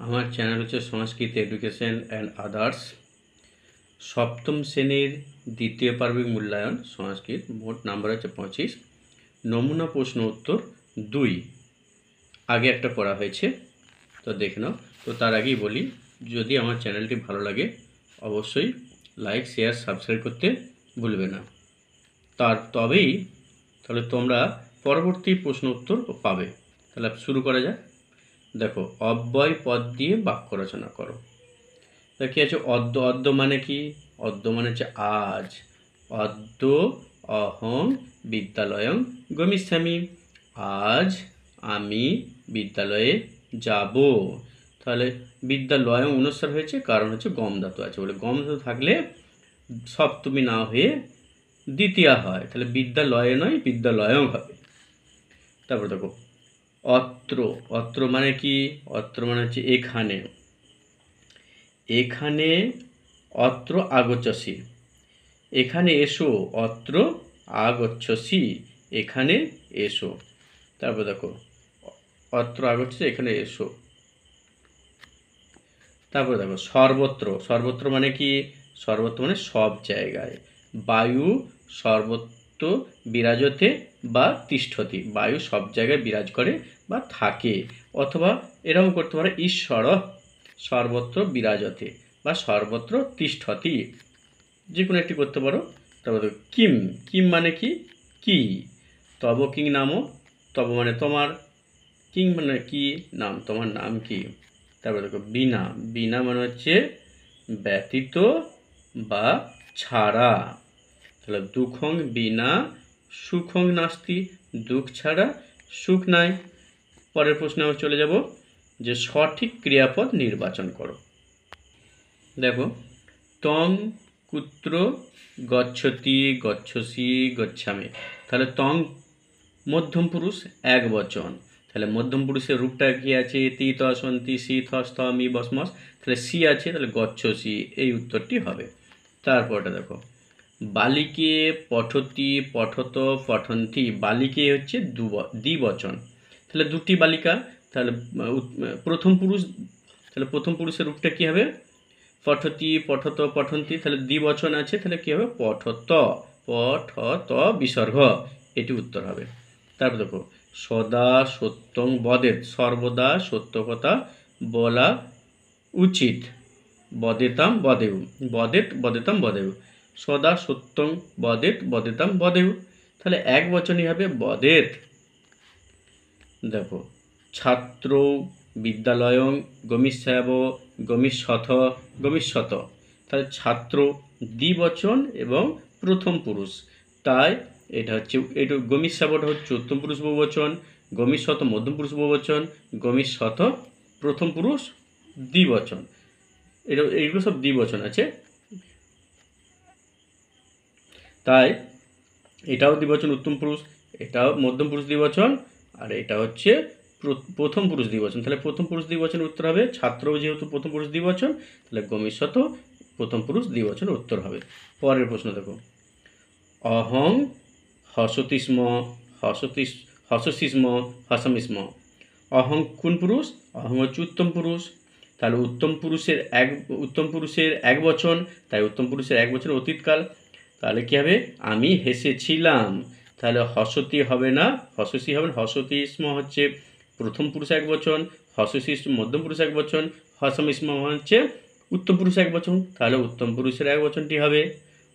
আমার চ্যানেল হচ্ছে সংস্কৃত education and others. সপ্তম শ্রেণীর দ্বিতীয় পার্বিক মূল্যায়ন সংস্কৃত, মোট নাম্বার হচ্ছে 25। নমুনা প্রশ্ন উত্তর 2 আগে একটা করা হয়েছে, তো দেখে নাও। তো তার আগেই বলি, যদি আমার চ্যানেলটি ভালো লাগে অবশ্যই লাইক, শেয়ার, সাবস্ক্রাইব করতে ভুলবে না। তবেই তাহলে তোমরা পরবর্তী প্রশ্ন উত্তর পাবে। তাহলে শুরু করা যাক। দেখো, অব্যয় পদ দিয়ে বাক্য রচনা করো। তা কি আছে? অদ্য। অদ্য মানে কি? অদ্য মানে হচ্ছে আজ। অদ্য অহং বিদ্যালয়ং গমিষ্যামি। আজ আমি বিদ্যালয়ে যাব। তাহলে বিদ্যালয়ং অনুস্বার হয়েছে, কারণ হচ্ছে গম ধাতু আছে বলে। গম ধাতু থাকলে সপ্তমী না হয়ে দ্বিতীয়া হয়, তাহলে বিদ্যালয়ে নয় বিদ্যালয়ং হবে। তারপর দেখো, অত্র। অত্র মানে কি? অত্র মানে হচ্ছে এখানে। এখানে অত্র আগচ্ছসি। এখানে এসো। অত্র আগচ্ছসি, এখানে এসো। তারপর দেখো, অত্র আগচ্ছসি, এখানে এসো। তারপর দেখো, সর্বত্র। সর্বত্র মানে কি? সর্বত্র মানে সব জায়গায়। বায়ু সর্বত্র বিরাজতে বা তিষ্ঠতি। বায়ু সব জায়গায় বিরাজ করে বা থাকে। অথবা এরকম করতে পারে, ঈশ্বর সর্বত্র বিরাজতে বা সর্বত্র তিষ্ঠতি, যে কোনো একটি করতে পারো। তারপর দেখো, কিম। কিম মানে কি? কি। তব কিং নাম। তব মানে তোমার, কিং মানে কি? নাম, তোমার নাম কি। তারপর দেখো, বিনা। বিনা মানে হচ্ছে ব্যতীত বা ছাড়া। তাহলে দুঃখং বিনা সুখং নাস্তি। দুঃখ ছাড়া সুখ নাই। পরের প্রশ্নে আমরা চলে যাব, যে সঠিক ক্রিয়াপদ নির্বাচন করো। দেখো, তং কুত্র গচ্ছতি গচ্ছসি গচ্ছামি। তাহলে তং মধ্যম পুরুষ, এক বচন। তাহলে মধ্যম পুরুষের রূপটা কি আছে? তি ত সন্তি সি থ স্থ মি বসমস। তাহলে সি আছে, তাহলে গচ্ছসি, এই উত্তরটি হবে। তারপরটা দেখো, বালিকে পঠতি পঠত পঠন্তি। বালিকে হচ্ছে দ্বিবচন, তাহলে দুটি বালিকা। তাহলে প্রথম পুরুষ, তাহলে প্রথম পুরুষের রূপটা কি হবে? পঠতি পঠত পঠন্তি। তাহলে দ্বিবচন আছে, তাহলে কি হবে? পঠত। পঠত বিসর্গ, এটি উত্তর হবে। তারপর দেখো, সদা সত্যং বদেত। সর্বদা সত্য কথা বলা উচিত। বদেতাম বদেউ। বদেত বদেতাম বদেউ। সদা সত্যং বদেত বদেতাম বদেউ। তাহলে এক বচনই হবে বদেত। দেখো, ছাত্র বিদ্যালয়ং গমিষ্যাব গমিষ্যথ গমিষ্যত। তাহলে ছাত্র দ্বিবচন এবং প্রথম পুরুষ, তাই এটা হচ্ছে, এটা গমিষ্যাবটা হচ্ছে উত্তম পুরুষ বহুবচন, গমিষ্যথ মধ্যম পুরুষ বহুবচন, গমিষ্যথ প্রথম পুরুষ দ্বিবচন। এইগুলো সব দ্বিবচন আছে, তাই এটাও দ্বিবচন উত্তম পুরুষ, এটাও মধ্যম পুরুষ দ্বিবচন, আর এটা হচ্ছে প্রথম পুরুষ দ্বিবচন। তাহলে প্রথম পুরুষ দ্বিবচন উত্তর হবে। ছাত্র যেহেতু প্রথম পুরুষ দ্বিবচন, তাহলে গমিষ্যত প্রথম পুরুষ দ্বিবচন উত্তর হবে। পরের প্রশ্ন দেখো, অহং হসতি স্ম হসসি স্ম হসামি স্ম। অহং কোন পুরুষ? অহং হচ্ছে উত্তম পুরুষ। তাহলে উত্তম পুরুষের এক বচন, তাই উত্তম পুরুষের এক বচন অতীতকাল। তাহলে কি হবে? আমি হেসেছিলাম। তাহলে হসতি হবে না, হসসি হবে না। হসতি স্ম হচ্ছে প্রথম পুরুষ এক বচন, হসসি মধ্যম পুরুষ এক বচন, হসামি স্ম হচ্ছে উত্তম পুরুষ এক বচন। তাহলে উত্তম পুরুষের এক বচনটি হবে।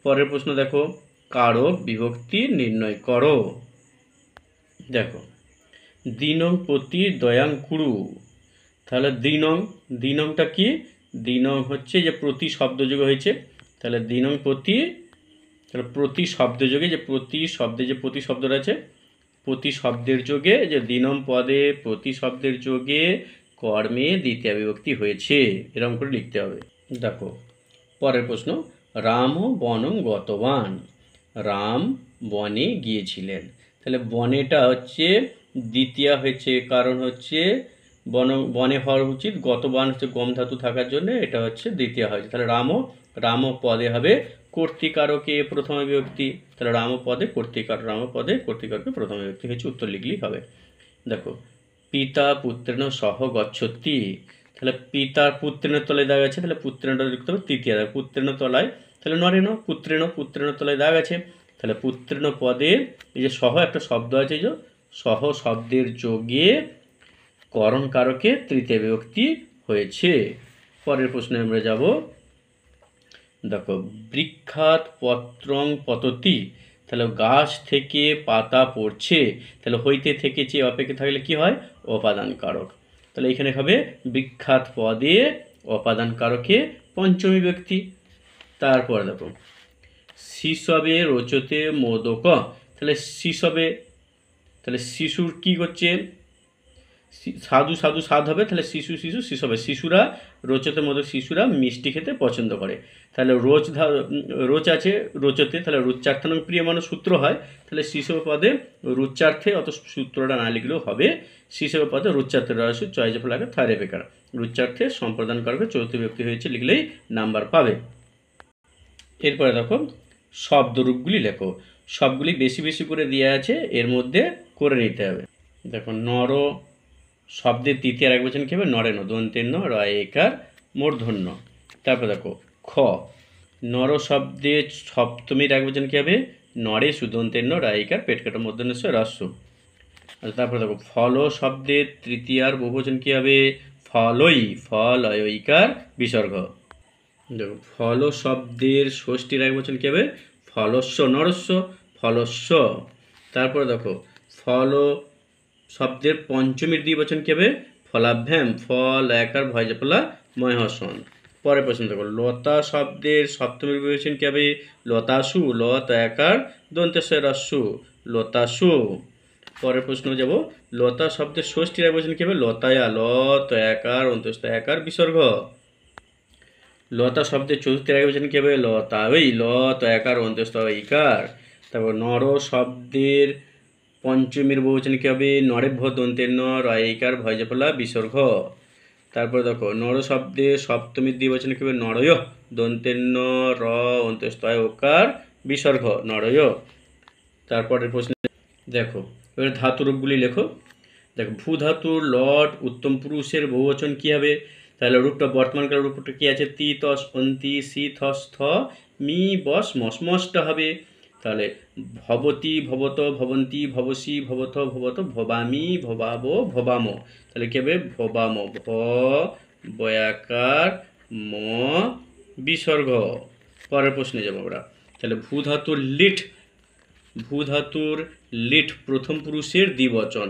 পরের প্রশ্ন দেখো, কারক বিভক্তি নির্ণয় করো। দেখো, দিনং প্রতি দয়াং কুরু। তাহলে দিনংটা কি? দিনং হচ্ছে যে প্রতি শব্দযোগে হয়েছে, তাহলে দিনং প্রতি। তাহলে প্রতি শব্দযোগে, যে প্রতি শব্দে যে প্রতি শব্দটা আছে, প্রতি শব্দের যোগে, যে দিনম পদে প্রতি শব্দের যোগে কর্মে দ্বিতীয়া বিভক্তি হয়েছে, এরকম করে লিখতে হবে। দেখো, পরের প্রশ্ন, রাম বনং গতবান। রাম বনে গিয়েছিলেন। তাহলে বনেটা হচ্ছে দ্বিতীয়া হয়েছে, কারণ হচ্ছে বনে হওয়া উচিত, গতবান হচ্ছে গম ধাতু থাকার জন্য এটা হচ্ছে দ্বিতীয়া হয়েছে। তাহলে রাম পদে হবে কর্তৃকারকে প্রথম বিভক্তি। তাহলে রাম পদে কর্তৃকারকে প্রথম বিভক্তি হয়েছে, উত্তর লিখলেই হবে। দেখো, পিতা পুত্রেণ সহ গচ্ছতি। তাহলে পিতার পুত্রের তলায় দাগ আছে, তাহলে পুত্রেণটা লিখতে হবে তৃতীয় দাগ, পুত্রেণ তলায়, তাহলে নরেণ, পুত্রেণ তলায় দাগ আছে, তাহলে পুত্রেণ পদে এই যে সহ একটা শব্দ আছে, এই যে সহ শব্দের যোগে করণ কারকে তৃতীয় বিভক্তি হয়েছে। পরের প্রশ্নে আমরা যাব, দেখো বৃক্ষাৎ পত্রং পততি, তাহলে গাছ থেকে পাতা পড়ছে, তাহলে হইতে থেকেছে অপেক্ষা থাকলে কি হয়, অপাদান কারক, তাহলে এখানে হবে বৃক্ষাৎ পদে অপাদান কারকে পঞ্চমী ব্যক্তি। তারপর দেখো শিশবে রোচতে মোদক, তাহলে শিশবে, তাহলে শিশুর কি করছে, সাধু সাধু স্বাদ হবে, তাহলে শিশু শিশু শিশু হবে, শিশুরা রোচতে মোদক, শিশুরা মিষ্টি খেতে পছন্দ করে, তাহলে রোচ আছে রোচতে, তাহলে রুচ্চার্থান প্রিয় মানুষ সূত্র হয়, তাহলে শিশু পদে রুচ্চার্থে অত সূত্রটা না লিখলেও হবে, শিশু পদে রুচ্চার্থের রহস্য চয়েস ফলাকে থারে বেকার, রুচ্চার্থে সম্প্রদান করবে চতুর্থ ব্যক্তি হয়েছে লিখলেই নাম্বার পাবে। এরপরে দেখো শব্দরূপগুলি লেখো, সবগুলি বেশি বেশি করে দেওয়া আছে, এর মধ্যে করে নিতে হবে। দেখো নর শব্দের তৃতীয় এক বচন কি হবে, নরেন, দন্তেন্য রয় একার মূর্ধন্য। তারপর দেখো খ নর শব্দের সপ্তমীর এক বচন কি হবে, নরে সুদন্তেন্য রায়িকার পেট কাটা মূর্ধন্য হ্রস্ব। আচ্ছা তারপর দেখো ফল শব্দের তৃতীয়ার বহুবচন কি হবে, ফলই, ফল অয়িকার বিসর্গ। দেখো ফল শব্দের ষষ্ঠীর এক বচন কি হবে, ফলস্ব, নরস্ব, ফলস্ব। তারপরে দেখো ফল শব্দের পঞ্চমীর দ্বিবচন কি হবে, ফলাভ্যাম, ফল একার ভয়জাপলা ময়হসন। পরের প্রশ্ন দেখো লতা শব্দের সপ্তমীর বিবেচন কি হবে, লতাসু, লত একার দন্তেশ্বর রস্যু, লতাসু। পরের প্রশ্ন যাব লতা শব্দের ষষ্ঠীর এক বচন কি হবে, লতায়া, লত একার অন্তস্থ একার বিসর্গ। লতা শব্দের চতুর্থের এক বচন কি হবে, লতা ওই, লত একার অন্তস্থ ইকার। তারপর নর শব্দের পঞ্চমীর বহুবচন কি হবে, নরেভ্য দন্তের ন রয়িকার ভয়জাপলা বিসর্গ। তারপর দেখো নর শব্দের সপ্তমীর দ্বিবচন কি হবে, নরয়, দন্তের ন র অন্তস্থয় ওকার বিসর্গ, নরয়। তারপরের প্রশ্ন দেখো এবার ধাতুরূপগুলি লেখো। দেখো ভূ ধাতুর লট উত্তম পুরুষের বহুবচন কি হবে, তাহলে রূপটা বর্তমানকাল রূপটা কি আছে, তি তস অন্তি সি থস থ মি বস মস, মসটা হবে, তাহলে ভবতি ভবত ভবন্তি ভবসি ভবত ভবত ভবামি ভবাব ভবাম, তাহলে কি হবে ভবাম, ভ বয়াকার ম বিসর্গ। পরের প্রশ্নে যাবো আমরা, তাহলে ভূ ধাতুর লিট, ভূ ধাতুর লিট প্রথম পুরুষের দ্বিবচন,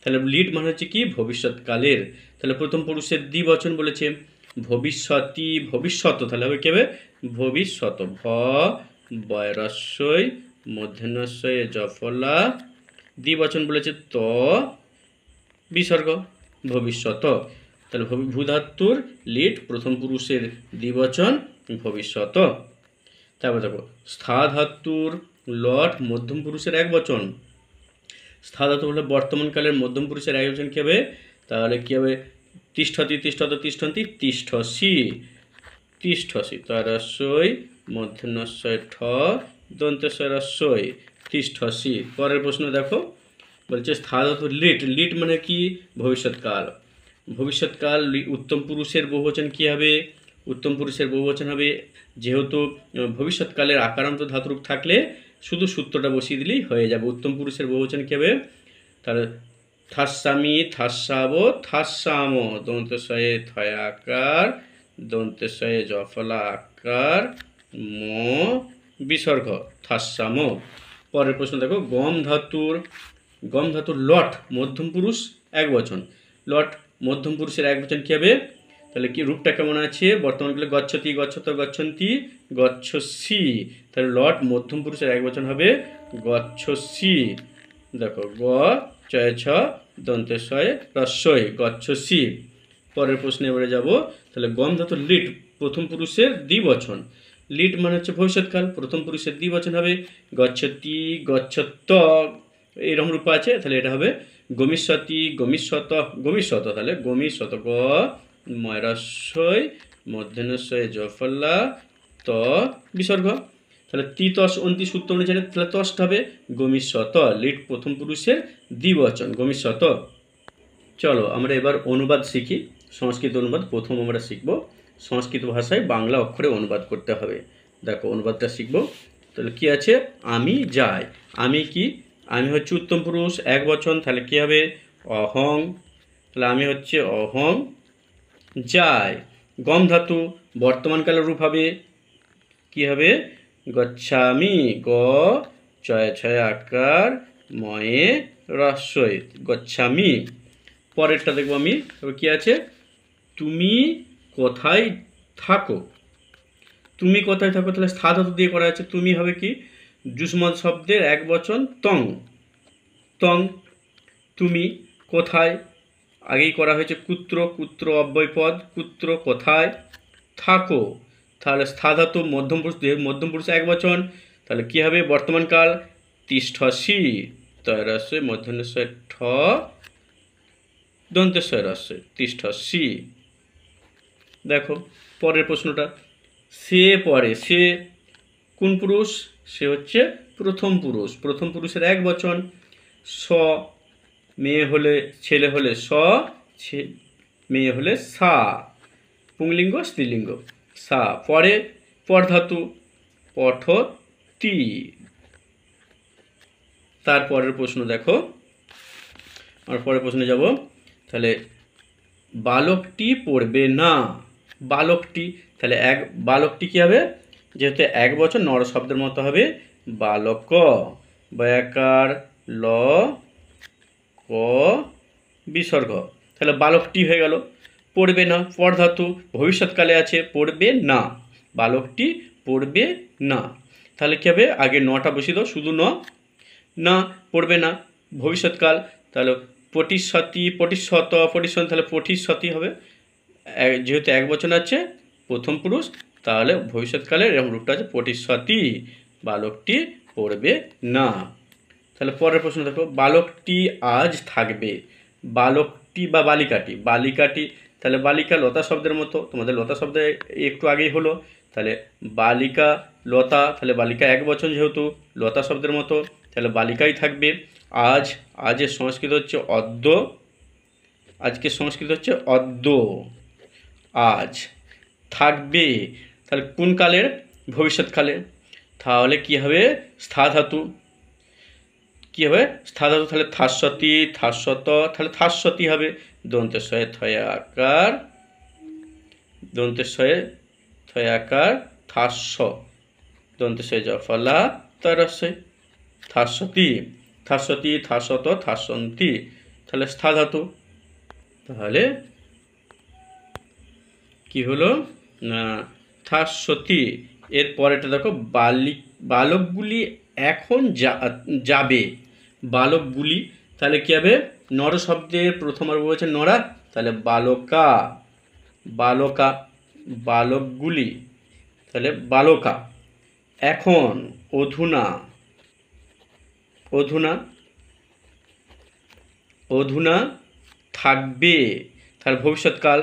তাহলে লিট মানে হচ্ছে কি ভবিষ্যৎকালের, তাহলে প্রথম পুরুষের দ্বিবচন বলেছে ভবিষ্যতি, ভবিষ্যৎ, তাহলে হবে কি হবে ভবিষ্যৎ, ভ বয়রস্যই মধ্যাহ্নস্যই জফলা, দ্বিবচন বলেছে ত বিসর্গ ভবিষ্যৎ, তাহলে ভূ ধাতুর লিট প্রথম পুরুষের দ্বিবচন ভবিষ্যৎ। তারপর দেখো স্থা ধাতুর লট মধ্যম পুরুষের এক বচন, স্থা ধাতু হলে বর্তমানকালের মধ্যম পুরুষের এক বচন কী হবে, তাহলে কী হবে তিষ্ঠতি, তিষ্ঠত, তিষ্ঠন্তি, তিষ্ঠসি, তিষ্ঠসি, তরস্যই মধ্যাহ্নস্যই ঠ দন্তেশ্বরস্যই তিষ্ঠসি। পরের প্রশ্ন দেখো বলছে স্থা ধাতু লিট, লিট মানে কি ভবিষ্যৎকাল, ভবিষ্যৎকাল উত্তম পুরুষের বহুবচন কী হবে, উত্তম পুরুষের বহুবচন হবে, যেহেতু ভবিষ্যৎকালের আকারান্ত ধাতুরূপ থাকলে শুধু সূত্রটা বসিয়ে দিলেই হয়ে যাবে, উত্তম পুরুষের বহুবচন কী হবে, তাহলে থাস্সামি, থাস্সাব, থাস্সাম, দন্তেশ্বয়ে থয়াকার, দন্তেশ্বয়ে জফলা আকার ম বিসর্গ, থাস্সাম। পরের প্রশ্ন দেখো গম ধাতুর, গম ধাতুর লট মধ্যম পুরুষ এক বচন, লট মধ্যম পুরুষের এক বচন কী হবে, তাহলে কি রূপটা কেমন আছে, বর্তমানকালে গচ্ছতি, গচ্ছত, গচ্ছন্তি, গচ্ছসি, তাহলে লট মধ্যম পুরুষের এক বচন হবে গচ্ছসি। দেখো গ চয় ছ দন্তেশ্বয় রস্যই, গচ্ছসি। পরের প্রশ্নে এবারে যাব, তাহলে গম ধাতুর লিট প্রথম পুরুষের দ্বিবচন, লিট মানে হচ্ছে ভবিষ্যৎকাল, প্রথম পুরুষের দ্বিবচন হবে গচ্ছতি, গচ্ছত, এইরকম রূপ আছে, তাহলে এটা হবে গমিষ্যতি, গমিষ্যত, গমিষ্যত, তাহলে গমিষ্যত, গ ময়রস্যই মধ্যাহ্নস্যই জফলা ত বিসর্গ, তাহলে তি তস অন্তি সূত্র অনুযায়ী তাহলে তসটা হবে গমিষ্যত, লিট প্রথম পুরুষের দ্বিবচন গমিষ্যত। চলো আমরা এবার অনুবাদ শিখি। সংস্কৃত অনুবাদ প্রথম আমরা শিখব। সংস্কৃত ভাষায় বাংলা অক্ষরে অনুবাদ করতে হবে। দেখো অনুবাদটা শিখব। তাহলে কি আছে, আমি যাই। আমি কি, আমি হচ্ছে উত্তম পুরুষ একবচন, তাহলে কি হবে অহং। তাহলে আমি হচ্ছে অহং যাই। গম ধাতু বর্তমানকালের রূপ হবে কি হবে গচ্ছামি। গ ছয় ছয় আকার ময়ে রস্বই গচ্ছামি। পরেরটা দেখবো আমি, কি আছে, তুমি কোথায় থাকো। তুমি কোথায় থাকো, তাহলে স্থা ধাতু দিয়ে করা আছে। তুমি হবে কি যুষ্মৎ শব্দের এক বচন তং। তং তুমি কোথায়, আগেই করা হয়েছে কুত্র, কুত্র অব্যয় পদ, কুত্র কোথায় থাকো। তাহলে স্থা ধাতু মধ্যম পুরুষ, মধ্যম পুরুষ এক বচন, তাহলে কি হবে বর্তমানকাল তিষ্ঠসি তয়রস্যে মধ্যস্বয় ঠ দন্তেশ্বয় রস্যে তিষ্ঠসি। দেখো পরের প্রশ্নটা, সে পরে, সে কোন পুরুষ, সে হচ্ছে প্রথম পুরুষ, প্রথম পুরুষের এক বচন। স মেয়ে হলে ছেলে হলে স, মেয়ে হলে সা, পুংলিঙ্গ স্ত্রীলিঙ্গ সা। পরে পর ধাতু পঠতি। তারপরের প্রশ্ন দেখো, আর পরের প্রশ্নে যাব। তাহলে বালকটি পড়বে না। বালকটি, তাহলে এক বালকটি কি হবে, যেহেতু এক বছর নর শব্দের মতো হবে বালক। বয়াকার ল ক বিসর্গ, তাহলে বালকটি হয়ে গেল। পড়বে না পর ধাতু ভবিষ্যৎকালে আছে পড়বে না, বালকটি পড়বে না। তাহলে কী হবে, আগে নটা বসিয়ে দাও, শুধু ন, না পড়বে না ভবিষ্যৎকাল, তাহলে পটিশ্বতি পটিশ্বত পটিশ্বত, তাহলে পটিশ্বতি হবে। যেহেতু এক বচন আছে প্রথম পুরুষ, তাহলে ভবিষ্যৎকালের এরকম রূপটা আছে পটিশ্বতি, বালকটি পড়বে না। তাহলে পরের প্রশ্ন দেখো, বালকটি আজ থাকবে। বালকটি বা বালিকাটি, বালিকাটি, তাহলে বালিকা লতা শব্দের মতো, তোমাদের লতা শব্দ একটু আগেই হলো, তাহলে বালিকা লতা, তাহলে বালিকা এক বচন যেহেতু লতা শব্দের মতো, তাহলে বালিকাই থাকবে। আজ, আজের সংস্কৃত হচ্ছে অদ্য, আজকে সংস্কৃত হচ্ছে অদ্য, আজ। থাকবে, তাহলে কোন কালের, ভবিষ্যৎকালে, তাহলে কি হবে স্থা ধাতু, কি হবে স্থা ধাতু, তাহলে থাস্বতি থাস্বত, তাহলে থাস্বতি হবে। দন্তেশ্বয়ে থয়ে আকার, দন্তেশ্বয়ে থয়ে আকার থাস্য, দন্তেশ্বয়ে জফলা তরস্যই থাস্বতি, থাস্বতি থাস্বত থাস্যন্তি, তাহলে স্থা ধাতু। তাহলে কি হলো না থাস্বতি। এর পরেটা দেখো, বালকগুলি এখন যাবে। বালকগুলি, তাহলে কি হবে নর শব্দের প্রথম আর বলছে নরা, তাহলে বালকা, বালকা, বালকগুলি, তাহলে বালকা। এখন অধুনা, অধুনা, অধুনা থাকবে, তাহলে ভবিষ্যৎকাল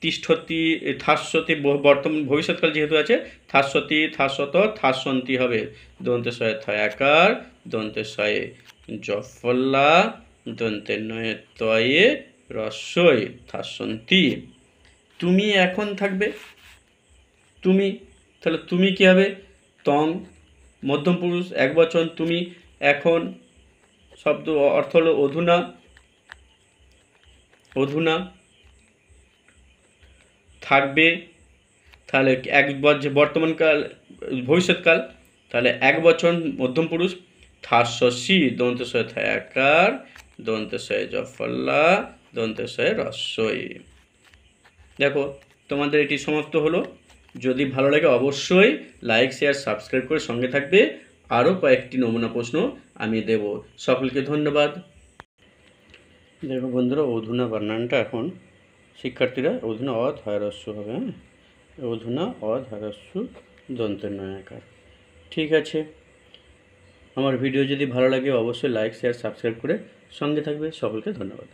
তিষ্ঠতি থাস্যতি, বর্তমান ভবিষ্যৎকাল যেহেতু আছে থাস্যতি থাস্যত থাস্যন্তি হবে। দন্তেশ্বয়ে থয়াকার, দন্তেশ্বয়ে জফল্লা, দন্তের নয়ে তয়ে রস্যই থাস্যন্তি। তুমি এখন থাকবে, তুমি, তাহলে তুমি কি হবে তং, মধ্যম পুরুষ এক বচন, তুমি এখন শব্দ অর্থ হলো অধুনা, অধুনা থাকবে, তাহলে এক বর্তমানকাল ভবিষ্যৎকাল, তাহলে এক বচন মধ্যম পুরুষ থাস্যসি, দন্তেশ্বয়ে থায়াকার, দন্তেশ্বয়ে জফল্লা, দন্তেশ্বয়ে রস্যই। দেখো তোমাদের এটি সমাপ্ত হলো। যদি ভালো লাগে অবশ্যই লাইক শেয়ার সাবস্ক্রাইব করে সঙ্গে থাকবে। আরও কয়েকটি নমুনা প্রশ্ন আমি দেব। সকলকে ধন্যবাদ। দেখো বন্ধুরা, অধুনা বানানটা এখন শিক্ষার্থীরা অধুনা অধারস্য হবে, হ্যাঁ, অধুনা অধারস্য দন্তের নয়াকার। ঠিক আছে, আমার ভিডিও যদি ভালো লাগে অবশ্যই লাইক শেয়ার সাবস্ক্রাইব করে সঙ্গে থাকবে। সকলকে ধন্যবাদ।